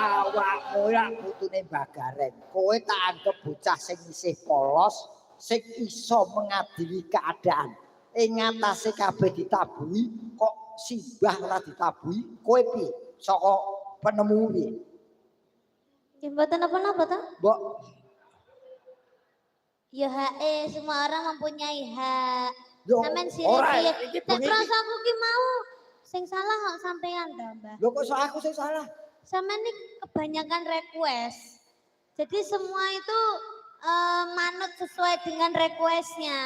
Awakmu ya putune Mbah Gareng. Kowe tak anggap bocah sing isih polos, sing iso mengadili keadaan. Ing ngatasé kabeh ditabuhi kok simbah ora ditabuhi, kowe piye? Saka penemu piye? Nggih mboten napa-napa ta? Mbok Ya semua orang mempunyai hak. Yo, Sampeyan ora, sirih iki nek bengi iki. prasaku ki mau sing salah kok sampean to, Mbah. lho kok aku sing salah? Sampeyan ini kebanyakan request. Jadi semua itu manut sesuai dengan requestnya.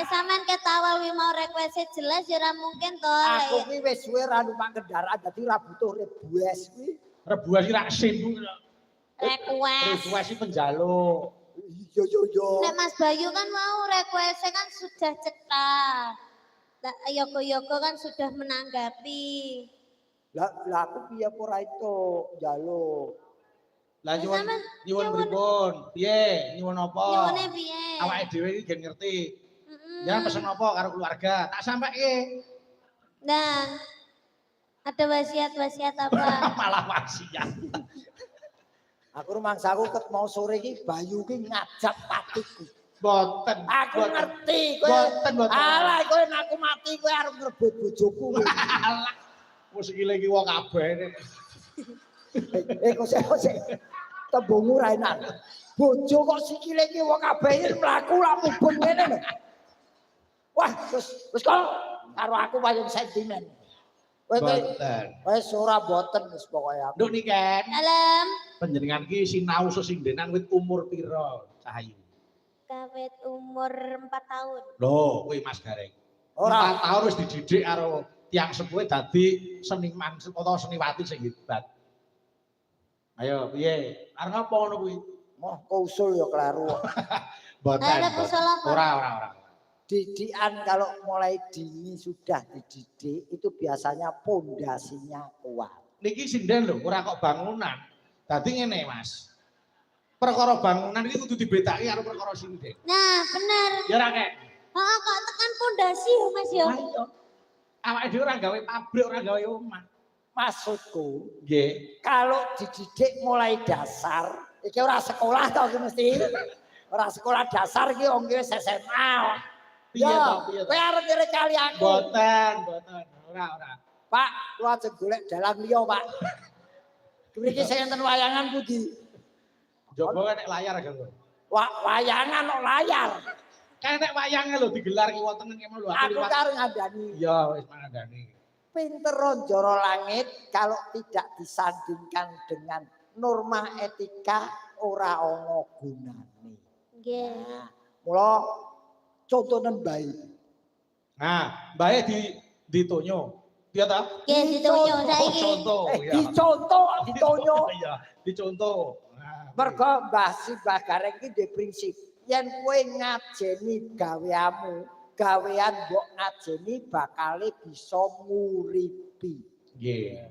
Sampean ketawal wi mau requestnya jelas ya ora mungkin to. Aku ki wis suwe ra numpak kendaraan dadi ora butuh rebues kuwi. Rebuas ki rak sim. Request. Rebuas ki penjaluk. Yo. Nek Mas Bayu kan mau requestnya kan sudah cetak. Yoko kan sudah menanggapi. Lah aku piye ora itu njaluk. Lah nyuwun pripun? Piye? Nyuwun apa? Nyuwune piye? Awake dhewe iki gen ngerti. Jangan pesen apa karo keluarga, tak sampaike. Nah, ada wasiat-wasiat apa? Malah wasiat. Aku rumangsaku ket mau sore iki Bayu ki ngajak patiku. Boten. Aku ngerti kowe. Boten. Alah kowe nek aku mati kowe arep ngrebut bojoku. Alah. Wis iki lagi wong kabeh. Kok sik tembungmu ra enak. Bojo kok sikile iki wong kabeh mlaku lak mubeng ngene lho. Wah, wis kok karo aku paling sentimen. Wis ora boten wis pokoke aku. Nduk Niken. Dalam Panjenengan ki sinau sesindenan wit umur pira, Cahayu? kawit umur 4 tahun. Lho, kuwi Mas Gareng. 4 tahun wis dididik karo tiang sepuhe dadi seniman utawa seniwati sing hebat. Ayo, piye? Arep ngapa ngono kuwi? Moh usul ya kleru. Boten. Ada usul apa? Ora. Didikan kalau mulai dini sudah dididik itu biasanya pondasinya kuat. Niki sinden lho, ora kok bangunan. Dadi ngene, Mas. Perkara bangunan iki kudu dibedaki karo perkara sinden. Nah, bener. Ya ora kek. Heeh, kok tekan pondasi ya, Mas ya. Ayo. Awake dhewe ora gawe pabrik, ora gawe omah. Maksudku, Nggih. kalau dididik mulai dasar, iki ora sekolah to iki mesti. Ora sekolah dasar iki wong wis SMA. Piye to? Kowe arep nyere kali aku. Boten. Ora. Pak, lu aja golek dalan liya, Pak. Mriki sing enten wayangan pundi? Jogo nek layar kan lho. Wayangan kok layar. Kan nek wayange lho digelar ki wonten ing kene lho. Aku karo ngandani. Ya wis mangandani. Pinter Joro Langit kalau tidak disandingkan dengan norma etika ora ana gunane. Nggih. Nah, mula contohnen bae. Nah, bae ditonyo. Piye ta? Nggih ditunjuk saiki. Contoh ya. Dicontoh. Iya, dicontoh. Nah, Mergo Mbah Gareng iki duwe prinsip, yen kowe ngajeni gawean mbok ngajeni bakale bisa nguripi. nggih.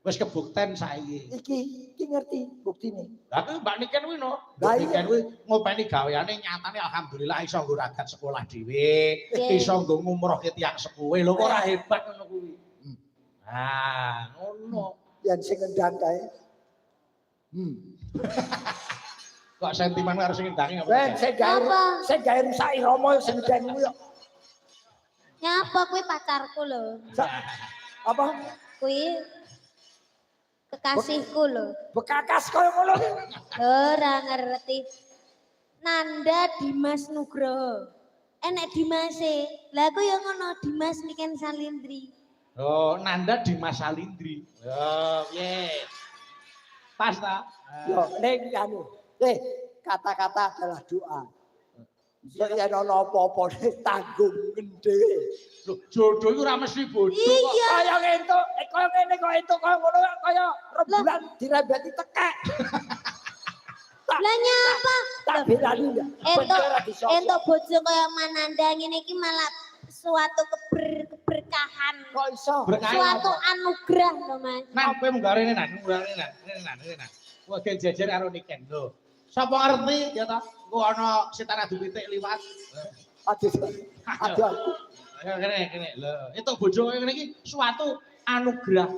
Wis kebukten saiki. Iki ngerti buktine. Lah kuwi Mbak Niken kuwi no. Lah Mbak iya. Niken kuwi ngopeni gaweane nyatane alhamdulillah iso nggo ragat sekolah dhewe, Nggih. iso nggo ngumrohke tiyang sepuhe. Lho kok ora hebat ngono kuwi. Ah, ngono. Yen sing ngendang kae. Kok sentimen karo sing ngendangi Ben apa? sing gawe rusak irama sing ngendang kuwi yo. Nyapa kuwi pacarku lho. Apa? Kuwi kekasihku lho. Bekakas koyo ngono ki. Ora ngerti. Nanda Dimas Nugroho. Enek Dimase. Lah aku ya ngono Dimas Niken Salindri. Oh, Nanda Dimas Salindri. Oh, piye? Pas ta? Yo ning anu. Kata-kata adalah doa. Yen ana apa-apa tanggung dhewe. Lho, jodoh iku ora mesti bodho kok. Iya. Kaya entuk, kaya ngene kok entuk kaya ngono kaya rembulan dirembeti tekek. Lah nyapa? Tak belani ya. Entuk bojo kaya Mananda ngene iki malah suatu keberkahan. Kok iso? Suatu anugerah to, Mas. Nah, kowe munggare nan. Kowe gen jejer karo Niken lho. Sapa ngerti ya ta? Engko ana setan adu pitik liwat. Aduh. Kene. Lho, entuk bojo kaya ngene iki suatu anugerah.